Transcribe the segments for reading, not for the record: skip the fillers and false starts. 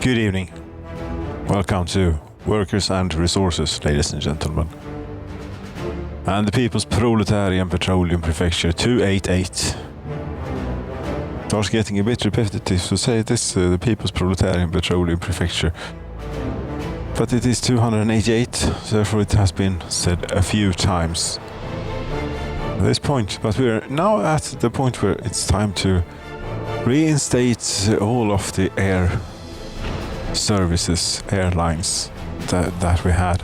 Good evening. Welcome to Workers and Resources, ladies and gentlemen. And the People's Proletarian Petroleum Prefecture 288. Starts getting a bit repetitive to say this, the People's Proletarian Petroleum Prefecture. But it is 288, so therefore it has been said a few times at this point. But we're now at the point where it's time to reinstate all of the air services, airlines that we had.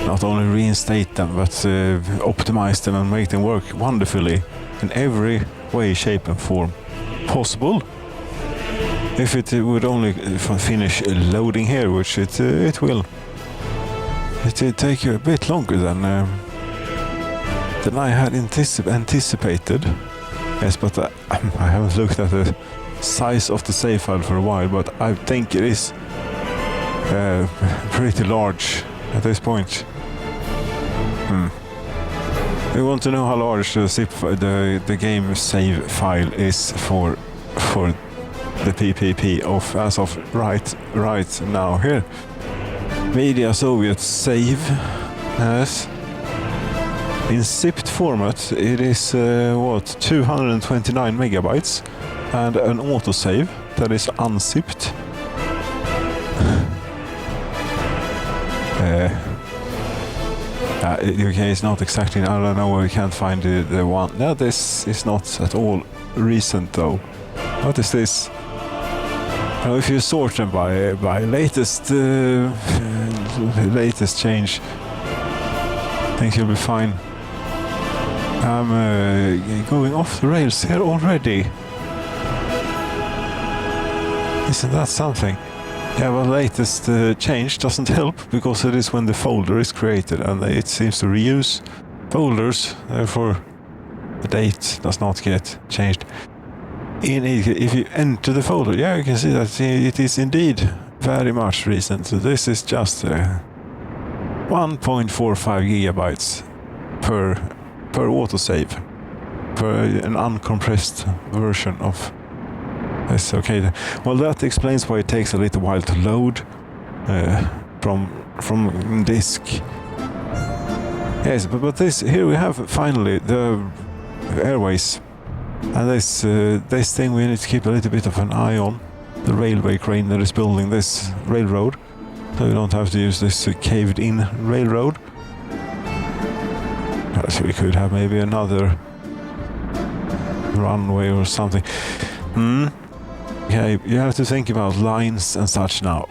Not only reinstate them, but optimize them and make them work wonderfully in every way, shape and form possible. If it would only finish loading here, which it will. It did take you a bit longer than I had anticipated. Yes, but I haven't looked at the size of the save file for a while, but I think it is pretty large at this point. You want to know how large the game save file is for the PPP of as of right now here. Media Soviet save as in zipped format it is 229 megabytes. And an autosave that is unzipped. Okay, it's not exactly, I don't know, we can't find the one. No, this is not at all recent though. What is this? Now, if you sort them by latest change, I think you'll be fine. I'm going off the rails here already. Isn't that something? Yeah, well, latest change doesn't help because it is when the folder is created and it seems to reuse folders, therefore the date does not get changed. If you enter the folder, yeah, you can see that it is indeed very much recent. So this is just 1.45 gigabytes per autosave, per an uncompressed version of. Yes, okay. Well, that explains why it takes a little while to load from disk. Yes, but this here we have finally the airways, and this thing we need to keep a little bit of an eye on. The railway crane that is building this railroad, so we don't have to use this caved-in railroad. So we could have maybe another runway or something. Okay, you have to think about lines and such now.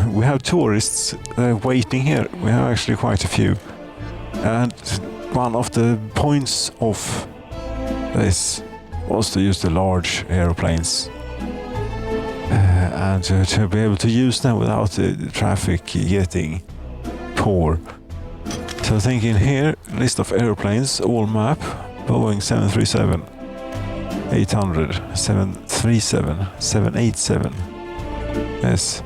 We have tourists waiting here. We have actually quite a few. And one of the points of this was to use the large airplanes. And to be able to use them without the traffic getting poor. So thinking here, list of airplanes, all map, Boeing 737. 800, 737, 787. Yes.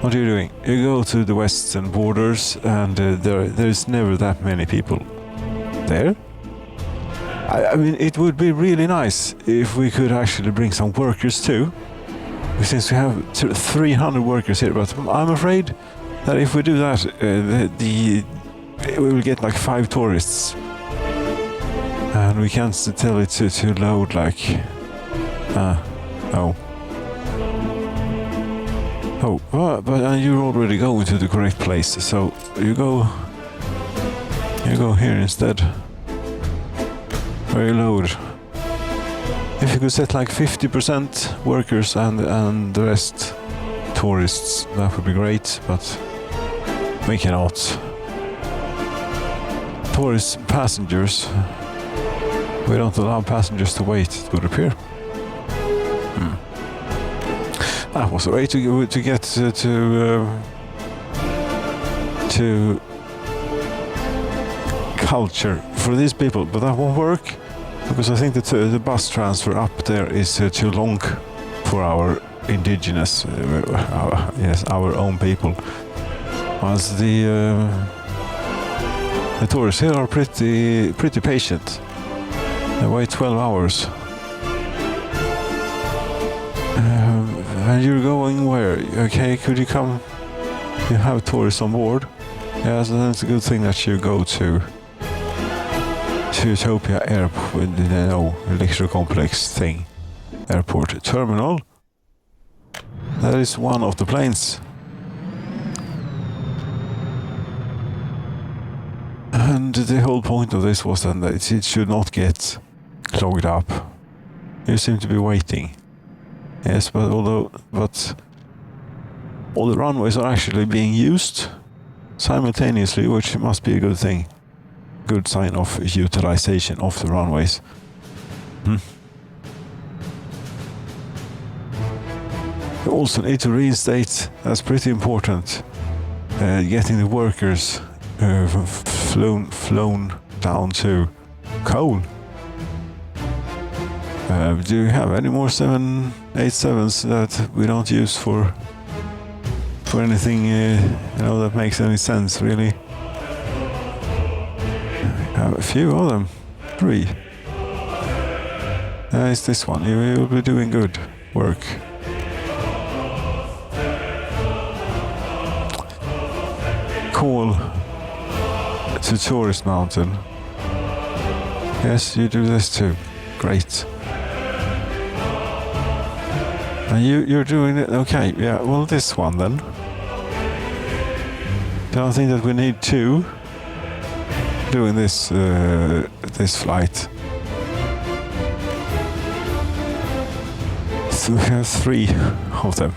What are you doing? You go to the western borders and there's never that many people there. I mean, it would be really nice if we could actually bring some workers too. Since we have 300 workers here, but I'm afraid that if we do that, we will get like 5 tourists. And we can't tell it to load like... but you're already going to the correct place, so you go here instead. Where you load. If you could set like 50% workers and the rest tourists, that would be great, but we cannot. Tourist passengers. We don't allow passengers to wait, it would appear. That was a way to get to culture for these people, but that won't work because I think that the bus transfer up there is too long for our indigenous, our own people. As the tourists here are pretty patient. They wait 12 hours. And you're going where? Okay, could you come? You have tourists on board. Yeah, so that's a good thing that you go to Utopia Airport, electro complex thing. Airport terminal. That is one of the planes. And the whole point of this was then that it should not get clogged up. You seem to be waiting. Yes, but all the runways are actually being used simultaneously, which must be a good thing. Good sign of utilization of the runways. You also need to reinstate, that's pretty important, getting the workers flown down to coal. Do you have any more 787s that we don't use for anything that makes any sense, really? Have a few of them. 3. It's this one. You will be doing good work. Call to Tourist Mountain. Yes, you do this too. Great. And you're doing it. Okay, yeah. Well, this one then. Don't think that we need 2 doing this this flight. So we have 3 of them.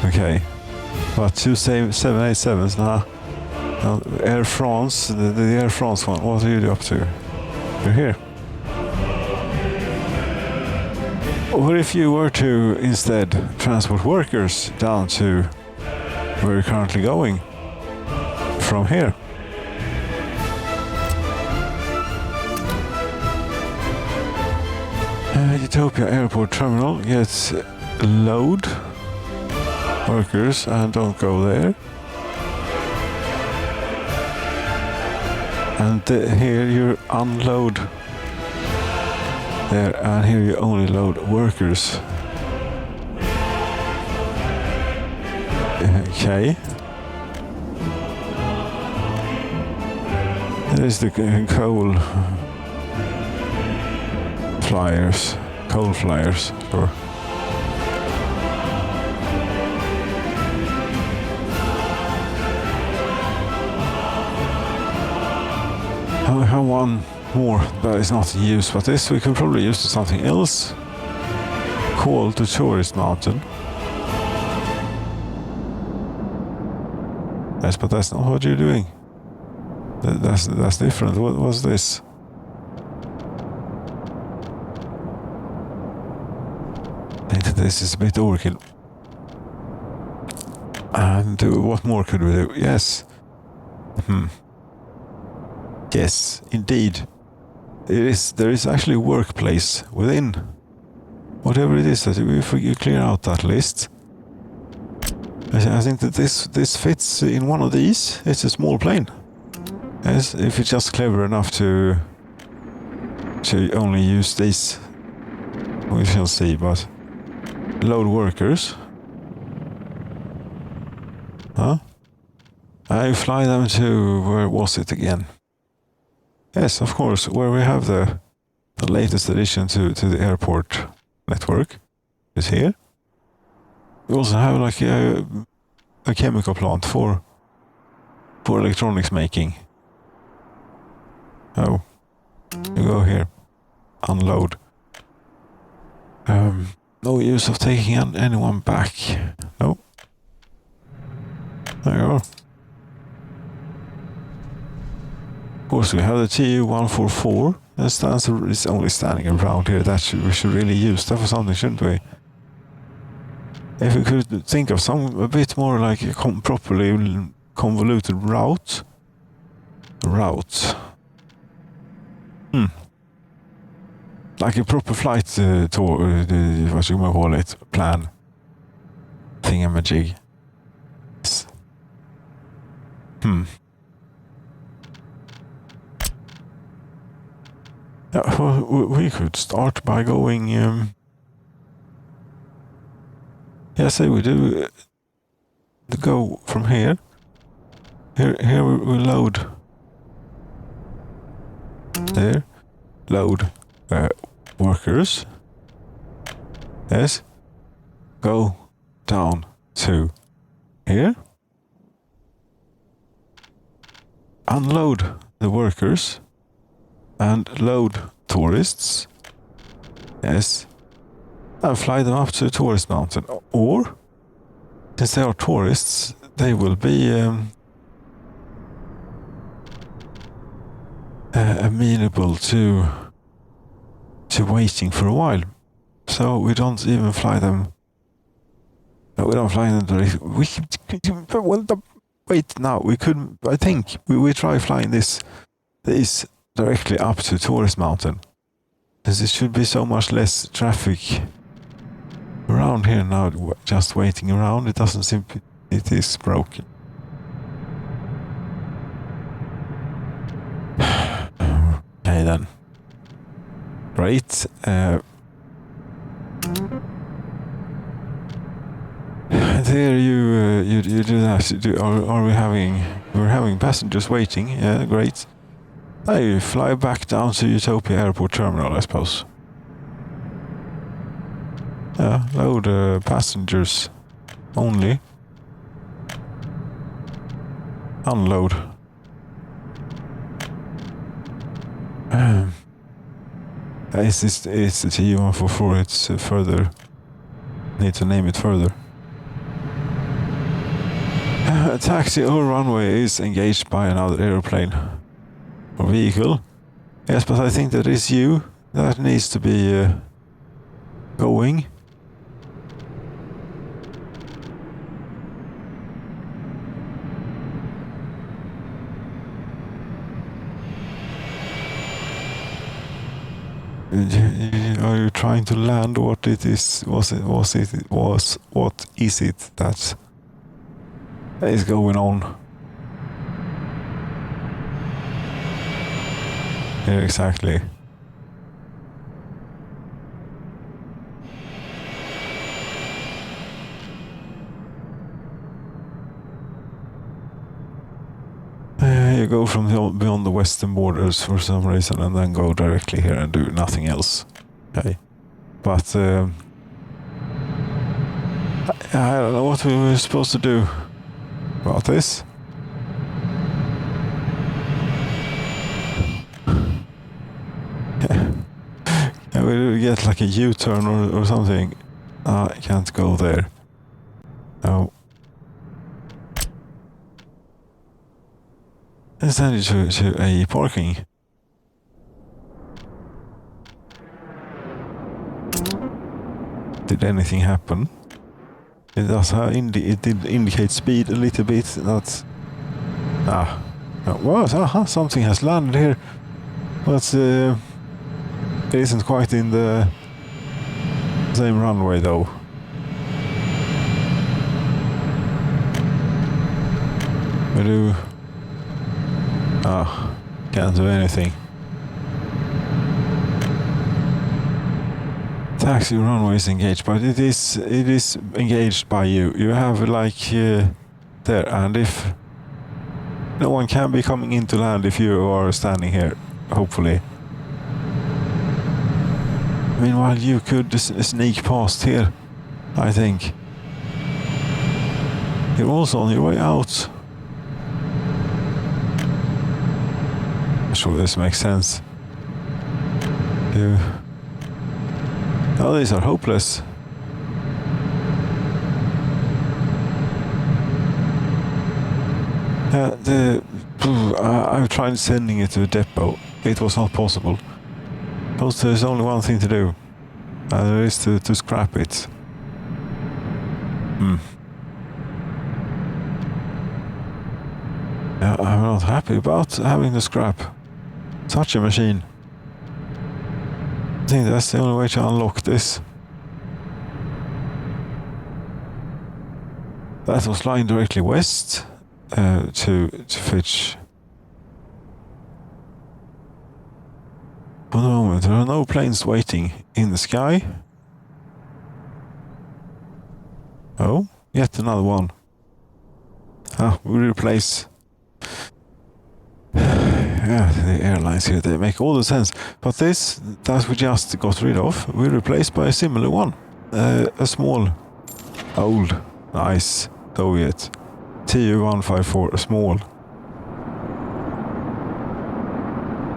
Okay, but 2 787s now. Air France, the Air France one. What are you up to? You're here. Or if you were to instead transport workers down to where you're currently going from here. Utopia Airport Terminal gets load workers and don't go there. And here you unload there, and here you only load workers. Okay. There's the coal flyers. Coal flyers, sure. I have one more that is not in use, but this we could probably use to something else. Call to Tourist Mountain. Yes, but that's not what you're doing. That's different. What was this? I think this is a bit overkill. And what more could we do? Yes. Yes, indeed. There is actually a workplace within. Whatever it is that if you clear out that list. I think that this fits in one of these. It's a small plane. Yes, if you're just clever enough to only use these. We shall see, but load workers. Huh? I fly them to, where was it again? Yes, of course, where we have the latest addition to the airport network is here. We also have like a chemical plant for electronics making. Oh, you go here, unload. No use of taking anyone back. No. There you are. Of course, we have the TU-144. That is only standing around here. We should really use that for something, shouldn't we? If we could think of a bit more like a properly convoluted route. Like a proper flight tour, what you might call it, plan. Thingamajig. Yeah, well, we could start by going Yes, we do go from here. Here we load. There. Load workers. Yes. Go down to here. Unload the workers. And load tourists. Yes. And fly them up to Tourist Mountain. Or, since they are tourists, they will be amenable to waiting for a while. So we don't even fly them. No, we don't fly them directly. Wait, now we could. I think we try flying this directly up to Tourist Mountain. Because it should be so much less traffic around here now. Just waiting around. It doesn't seem it is broken. Okay then. Great. There you do that. Are we having? We're having passengers waiting. Yeah, great. I fly back down to Utopia Airport Terminal, I suppose. Yeah, load passengers only. Unload. Is the TU-144? It's further. Need to name it further. Taxi or runway is engaged by another airplane or vehicle. Yes, but I think that is you that needs to be going. Are you trying to land? What it is? What is it that is going on? Yeah, exactly. You go from beyond the western borders for some reason and then go directly here and do nothing else. Okay. But I don't know what we were supposed to do about this. Can we get like a U-turn or something? I can't go there. No. And send it to a parking. Did anything happen? It does it did indicate speed a little bit. That's something has landed here, but it isn't quite in the same runway though. We do. Can't do anything. Taxi runway is engaged, but it is engaged by you. You have like there, and if no one can be coming into land if you are standing here, hopefully. Meanwhile, you could sneak past here, I think. You're also on your way out. I'm sure this makes sense. Oh, these are hopeless. I've tried sending it to a depot. It was not possible. Because there's only one thing to do. And there is to scrap it. Yeah, I'm not happy about having to scrap such a machine. I think that's the only way to unlock this. That was flying directly west to fetch. For the moment, there are no planes waiting in the sky. Oh, yet another one. We replace. Yeah, the airlines here, they make all the sense. But this that we just got rid of, we replaced by a similar one. A small, old, nice Soviet Tu-154, small.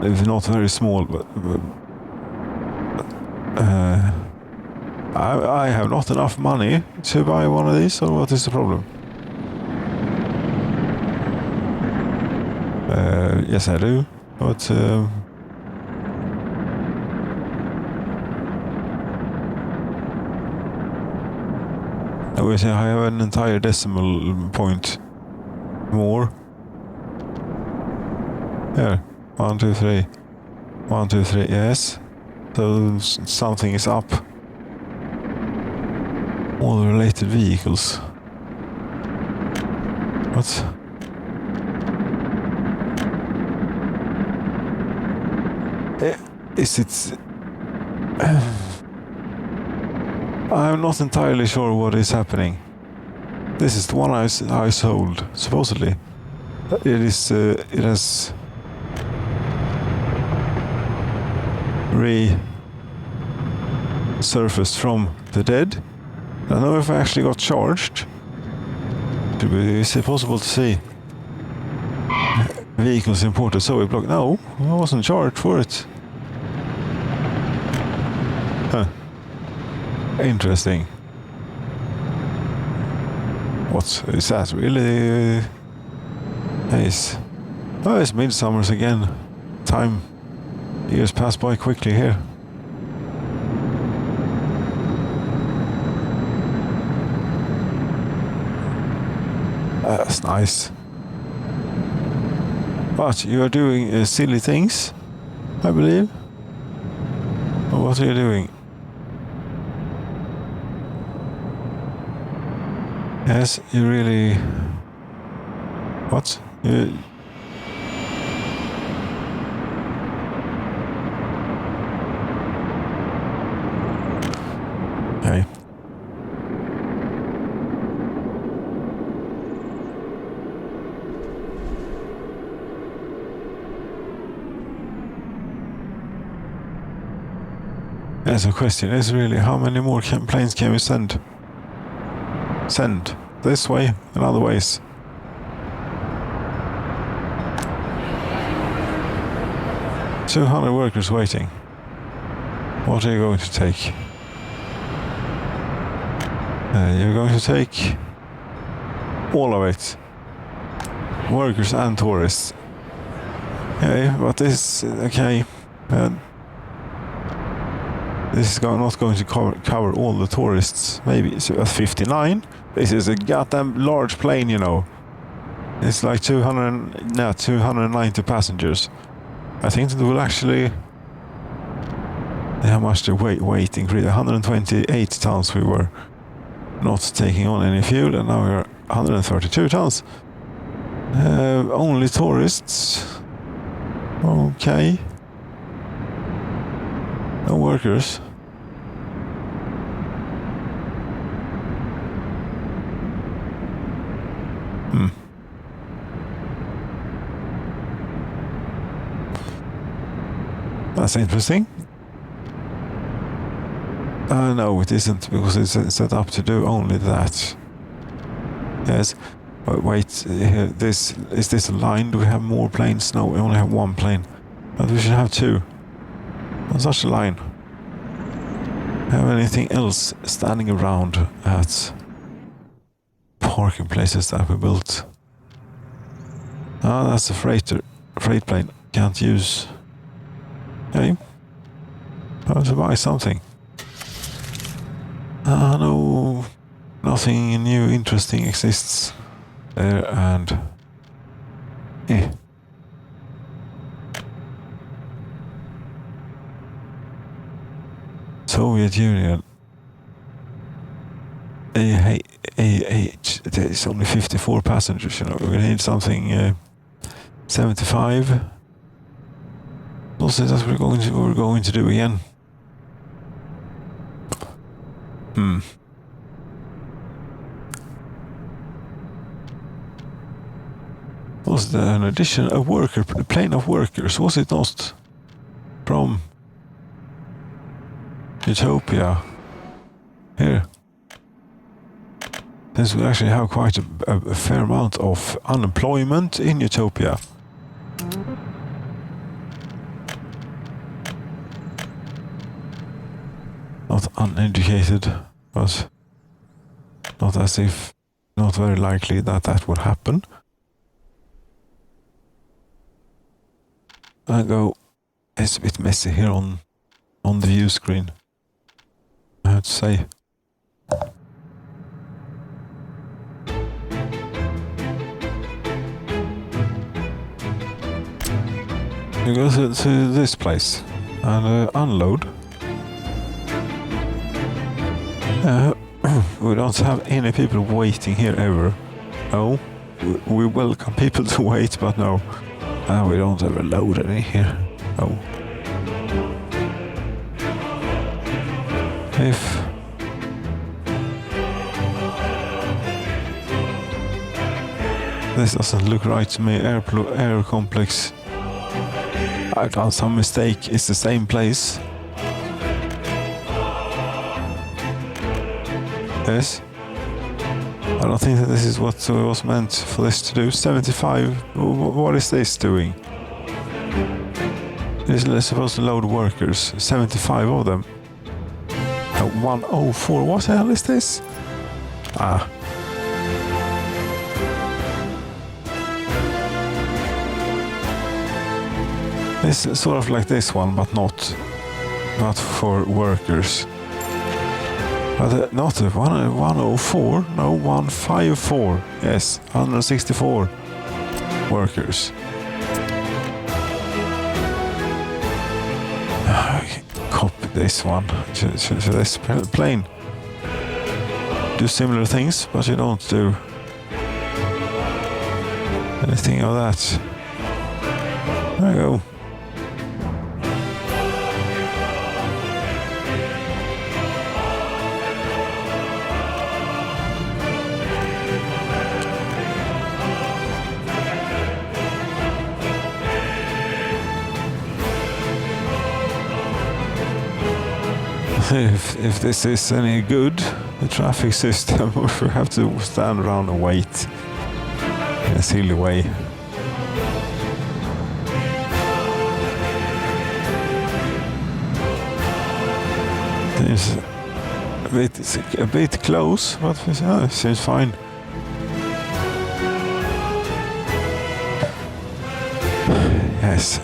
It's not very small, but I have not enough money to buy one of these, so what is the problem? Yes, I do, but I have an entire decimal point more. Here, 1, 2, 3, 1, 2, 3. Yes, so something is up. All the related vehicles. What? Is it? I'm not entirely sure what is happening. This is the one I sold, supposedly. It has resurfaced from the dead. I don't know if I actually got charged. Is it possible to see vehicles imported Soviet block? No, I wasn't charged for it. Huh. Interesting. What is that really? Nice. Oh, it's midsummers again. Years pass by quickly here. That's nice. But you are doing silly things, I believe. Or what are you doing? Yes, you really... What? Okay. As a question is really, how many more planes can we send? Send this way and other ways. $200 workers waiting. What are you going to take? You're going to take all of it. Workers and tourists. Okay, but this, okay. This is not going to cover all the tourists. Maybe it's 59. This is a goddamn large plane, you know. It's like 290 passengers. I think that will actually... How much the weight increased? 128 tons we were not taking on any fuel, and now we're 132 tons. Only tourists. Okay. No workers. That's interesting. No, it isn't, because it's set up to do only that. Yes, but wait, is this aligned? Do we have more planes? No, we only have one plane. But we should have two on such a line. Have anything else standing around at parking places that we built? Ah, that's a freight plane. Can't use. Okay. How to buy something? No, nothing new, interesting exists there, and Soviet Union. There's only 54 passengers, you know. We need something 75. Also, that's what we're going to do again. Was there an addition, a plane of workers? Was it not from Utopia? Here. Since we actually have quite a fair amount of unemployment in Utopia. Not uneducated, but not as if, not very likely that that would happen. I go, it's a bit messy here on the view screen, I have to say. You go to this place and unload. We don't have any people waiting here ever. No, we welcome people to wait, but no. We don't ever load any here. No. If this doesn't look right to me, air complex. I've done some mistake. It's the same place. Yes. I don't think that this is what was meant for this to do. 75. What is this doing? This is supposed to load workers. 75 of them. 104. What the hell is this? Ah. It's sort of like this one, but not for workers. But not 104, no, 154. Yes, 164 workers. Copy this one to this plane. Do similar things, but you don't do anything of that. There you go. If this is any good, the traffic system, we have to stand around and wait in a silly way. It's a bit close, but it seems fine. Yes.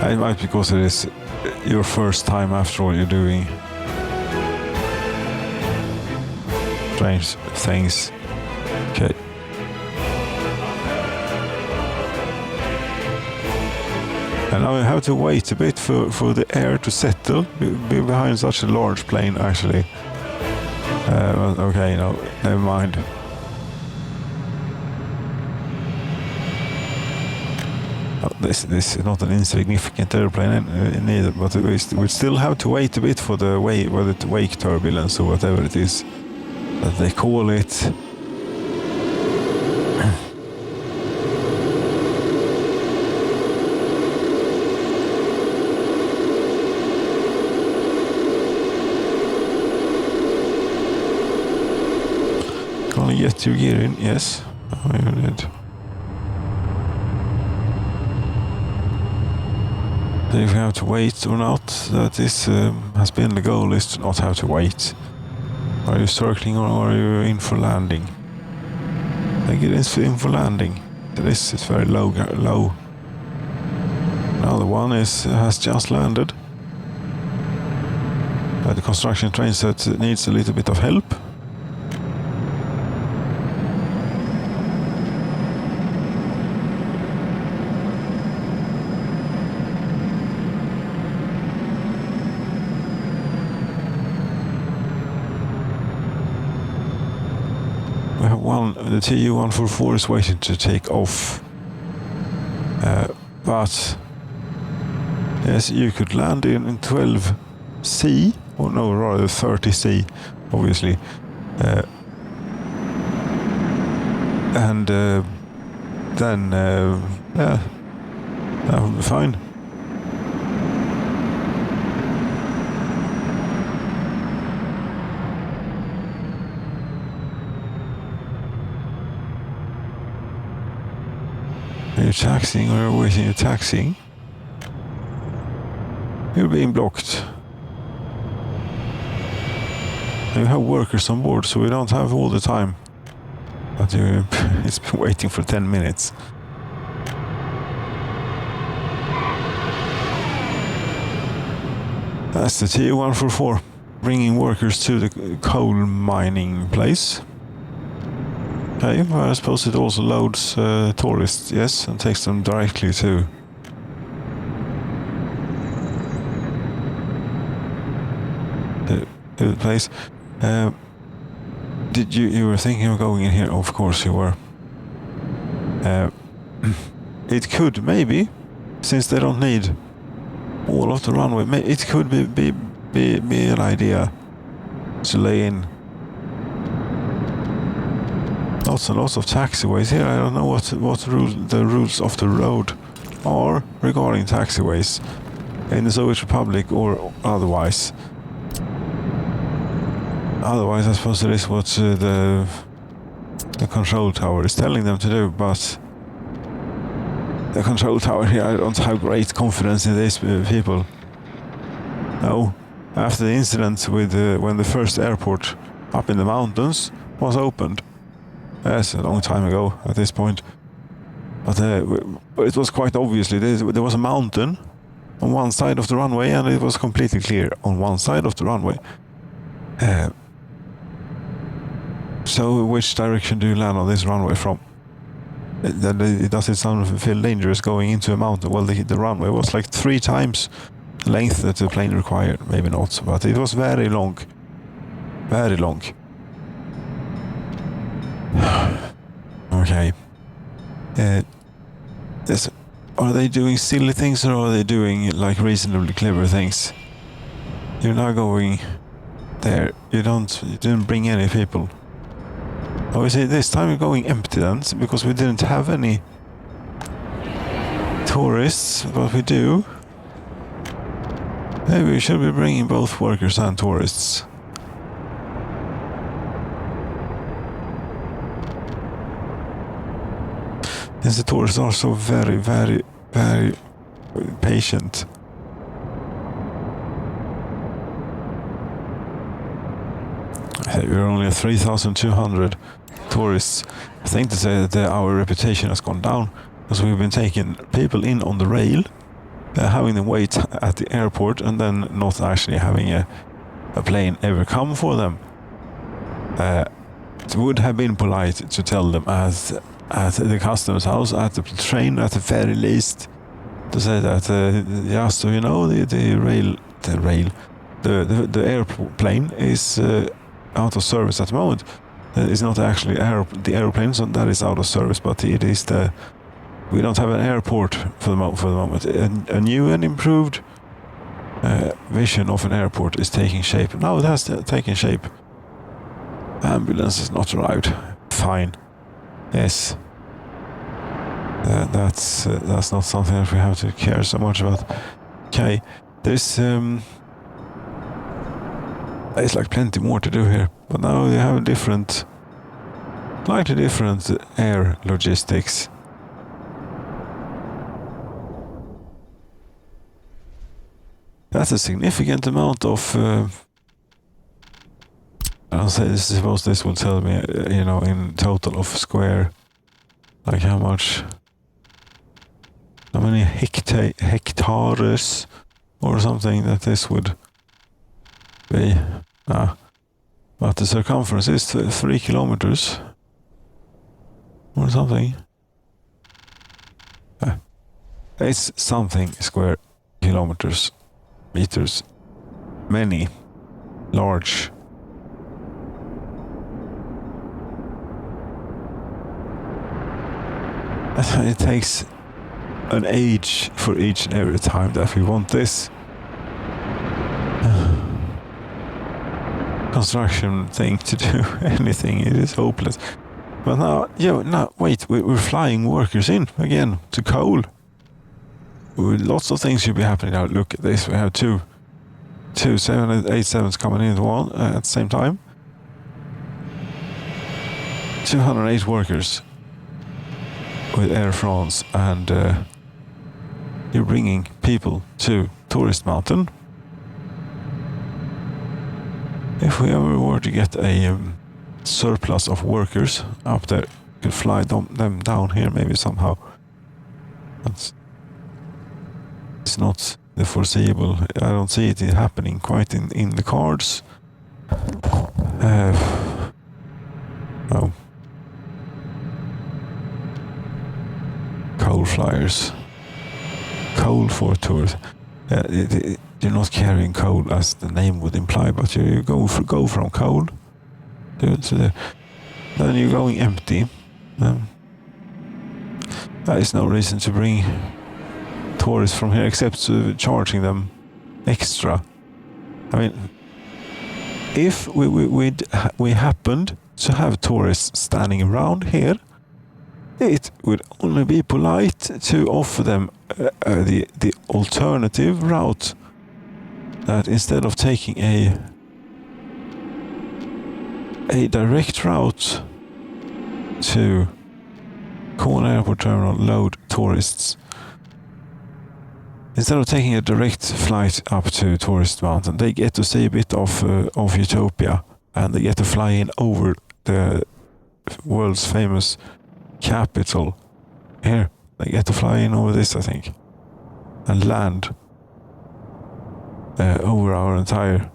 It might be because it is your first time after all you're doing strange things. Okay. And now I have to wait a bit for the air to settle behind such a large plane actually. Okay, no, never mind. This is not an insignificant airplane neither, but we still have to wait a bit for the wake turbulence or whatever it is that they call it. Can I get your gear in? Yes, I did. If you have to wait or not, that is has been the goal, is to not have to wait. Are you circling or are you in for landing? I think it is in for landing. This is very low. Now the one has just landed. The construction train set needs a little bit of help. The TU-144 is waiting to take off, but yes, you could land in 12C, or no, rather 30C, obviously, Uh, and then, yeah, that would be fine. Are you taxiing or waiting you're taxiing? You're being blocked. You have workers on board, so we don't have all the time. But it's been waiting for 10 minutes. That's the TU-144, bringing workers to the coal mining place. Okay, well, I suppose it also loads tourists, yes, and takes them directly to the place. Did you were thinking of going in here? Of course you were. It could maybe, since they don't need all of the runway, it could be an idea to lay in lots and lots of taxiways here. I don't know what the rules of the road are regarding taxiways in the Soviet Republic or otherwise. Otherwise, I suppose it is what the control tower is telling them to do, but the control tower here, I don't have great confidence in these people. No, after the incident with when the first airport up in the mountains was opened, that's a long time ago at this point, but it was quite obviously there was a mountain on one side of the runway, and it was completely clear on one side of the runway. So which direction do you land on this runway from? Does it feel dangerous going into a mountain? Well, the runway was like 3 times the length that the plane required. Maybe not, but it was very long. Very long. Okay. Are they doing silly things, or are they doing like reasonably clever things? You're now going there. You didn't bring any people. Oh, you see, this time we're going empty then, because we didn't have any tourists, but we do. Maybe we should be bringing both workers and tourists. Since the tourists are so very, very, very patient. We're only at 3,200 tourists. I think to say that our reputation has gone down, because we've been taking people in on the rail, having them wait at the airport, and then not actually having a plane ever come for them. It would have been polite to tell them at the customs house, at the train at the very least, to say that just so you know, the airplane is out of service at the moment. It's not actually the aeroplane, so that is out of service, but it is we don't have an airport for the moment. A new and improved vision of an airport is taking shape. Now it has taken shape. Ambulance has not arrived. Fine. Yes. That's not something that we have to care so much about. Okay. There's like plenty more to do here, but now you have slightly different air logistics. That's a significant amount of. I'll say this. I suppose this will tell me, in total of square, like how many hectares or something that this would be. But the circumference is 3 kilometers or something. It's something square kilometers, meters, many, large. It takes an age for each and every time that we want this. construction thing to do anything. It is hopeless. But now, wait, we're flying workers in again to coal. Lots of things should be happening now. Look at this. We have two 787s coming in one at the same time. 208 workers with Air France, and you're bringing people to Tourist Mountain. If we ever were to get a surplus of workers up there, we could fly them down here maybe somehow. It's not the foreseeable. I don't see it happening quite in the cards. No. Coal flyers. Coal for tours. You're not carrying coal as the name would imply, but you go from coal to the, then you're going empty. There is no reason to bring tourists from here except charging them extra. I mean, if we happened to have tourists standing around here, it would only be polite to offer them the alternative route, that instead of taking a direct route to Corner Airport Terminal, load tourists, instead of taking a direct flight up to Tourist Mountain, they get to see a bit of Utopia, and they get to fly in over the world's famous capital. Here, they get to fly in over this, I think, and land over our entire,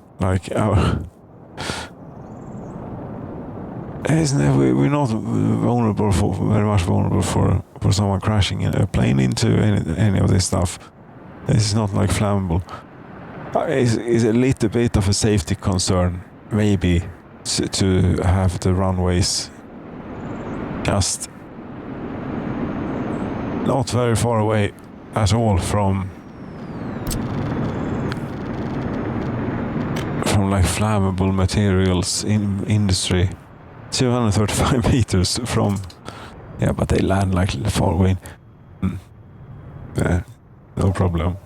isn't it? We're not very much vulnerable for someone crashing a plane into any of this stuff. This is not like flammable. It's a little bit of a safety concern, maybe, to have the runways just not very far away at all from like flammable materials in industry. 235 meters from, but they land like far away. Yeah, no problem.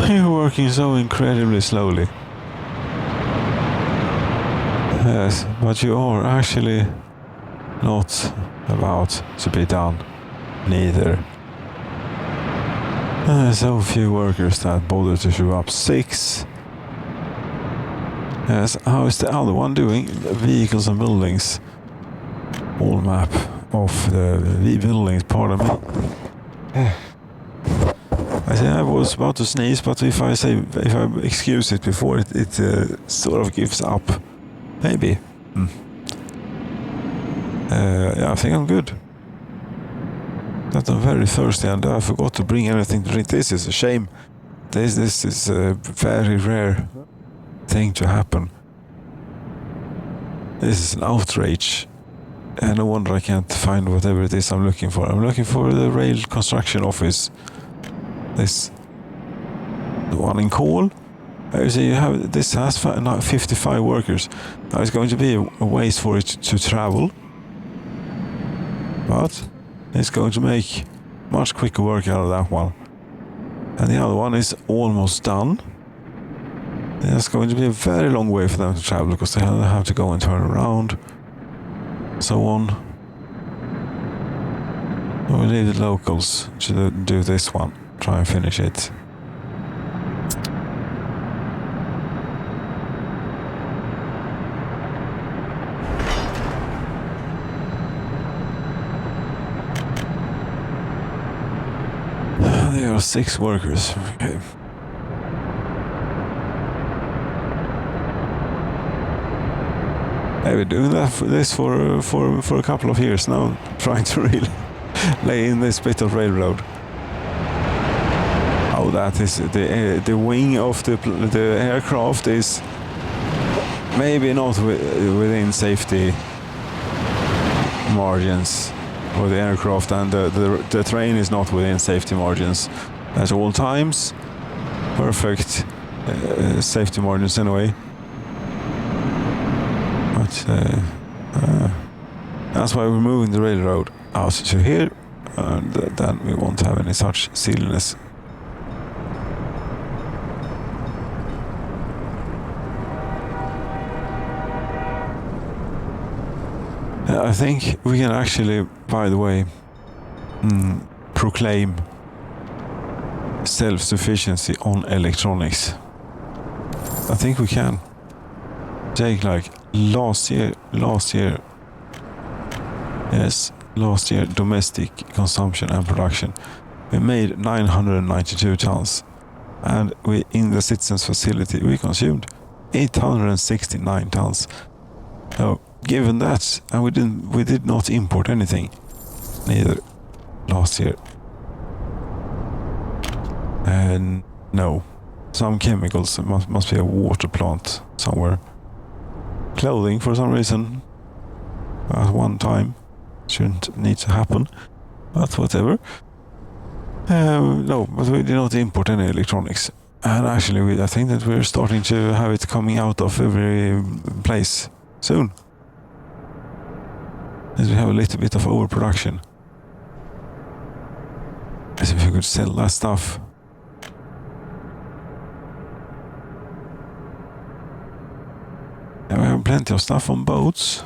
You're working so incredibly slowly. Yes, but you are actually not about to be done, neither. So few workers that bother to show up. 6. Yes, how is the other one doing? Vehicles and buildings. All map of the buildings, pardon me. I said I was about to sneeze, but if I excuse it before it sort of gives up. Maybe. I think I'm good. But I'm very thirsty, and I forgot to bring anything to drink. This is a shame. This is a very rare thing to happen. This is an outrage. And no wonder I can't find whatever it is I'm looking for. I'm looking for the rail construction office. The one in Call. This has 55 workers. Now it's going to be a ways for it to travel, but it's going to make much quicker work out of that one. And the other one is almost done. It's going to be a very long way for them to travel because they have to go and turn around, so on. We'll leave the locals to do this one. Try and finish it. There are 6 workers. Okay. I've been doing this for a couple of years now, trying to really lay in this bit of railroad. Oh, that is the wing of the aircraft is maybe not within safety margins. or the aircraft, and the train is not within safety margins at all times. Perfect safety margins anyway. But that's why we're moving the railroad out to here, and then we won't have any such silliness. I think we can actually, by the way, proclaim self-sufficiency on electronics. I think we can. Take like last year, domestic consumption and production, we made 992 tons, and we in the citizens facility we consumed 869 tons. So given that, and we did not import anything neither last year. And no, some chemicals, must be a water plant somewhere. Clothing for some reason at one time shouldn't need to happen, but whatever. No, but we did not import any electronics, and actually I think that we're starting to have it coming out of every place soon, as we have a little bit of overproduction. As if we could sell that stuff. And we have plenty of stuff on boats.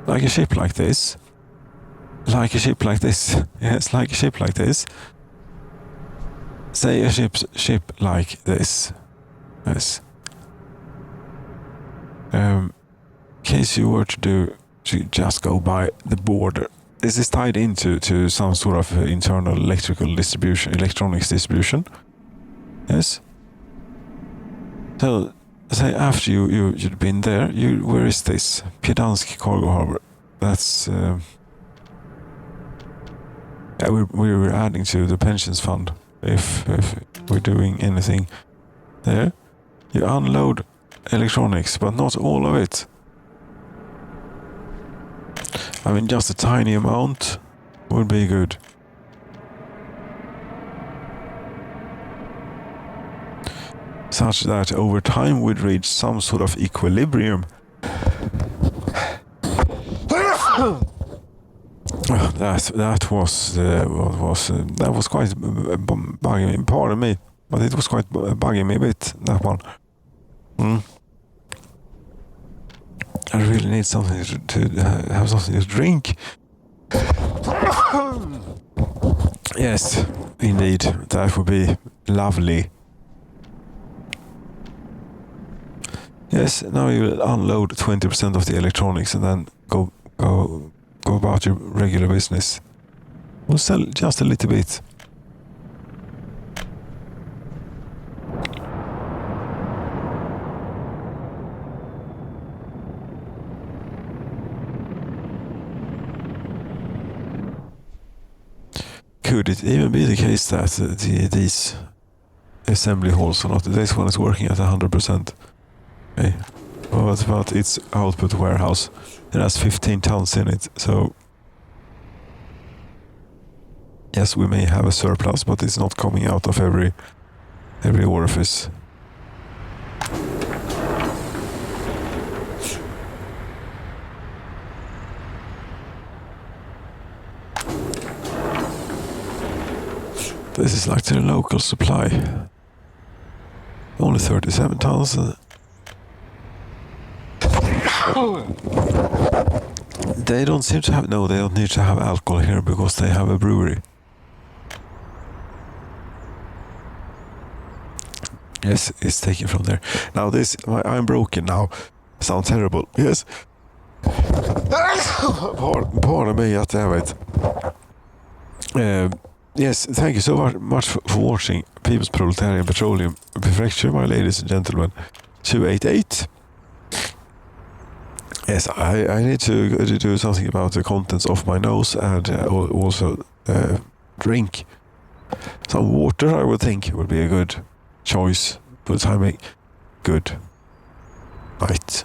Like a ship like this. Like a ship like this. Yes, like a ship like this. Say a ship like this. Yes. In case you were to just go by the border. This is tied into some sort of internal electronics distribution. Yes. So, say after you'd been there, where is this? Piedansk Cargo Harbor. That's we were adding to the pensions fund if we're doing anything there. You unload electronics, but not all of it. I mean, just a tiny amount would be good. Such that over time we'd reach some sort of equilibrium. That was quite bugging me. Pardon me, but it was quite bugging me a bit, that one. I really need something to have something to drink. Yes, indeed, that would be lovely. Yes, now you will unload 20% of the electronics and then go about your regular business. We'll sell just a little bit. Could it even be the case that these assembly halls are not, this one is working at 100%? Okay. What about its output warehouse? It has 15 tons in it, so yes, we may have a surplus, but it's not coming out of every orifice. This is like the local supply. Only 37 tons. They don't seem to have, no, they don't need to have alcohol here because they have a brewery. Yes, it's taken from there. Now this, I'm broken now. Sounds terrible. Yes. Pardon me, damn it. Yes, thank you so much for watching People's Proletarian Petroleum Prefecture, my ladies and gentlemen. 288. Yes, I need to do something about the contents of my nose and also drink some water. I would think would be a good choice for the timing. Good night.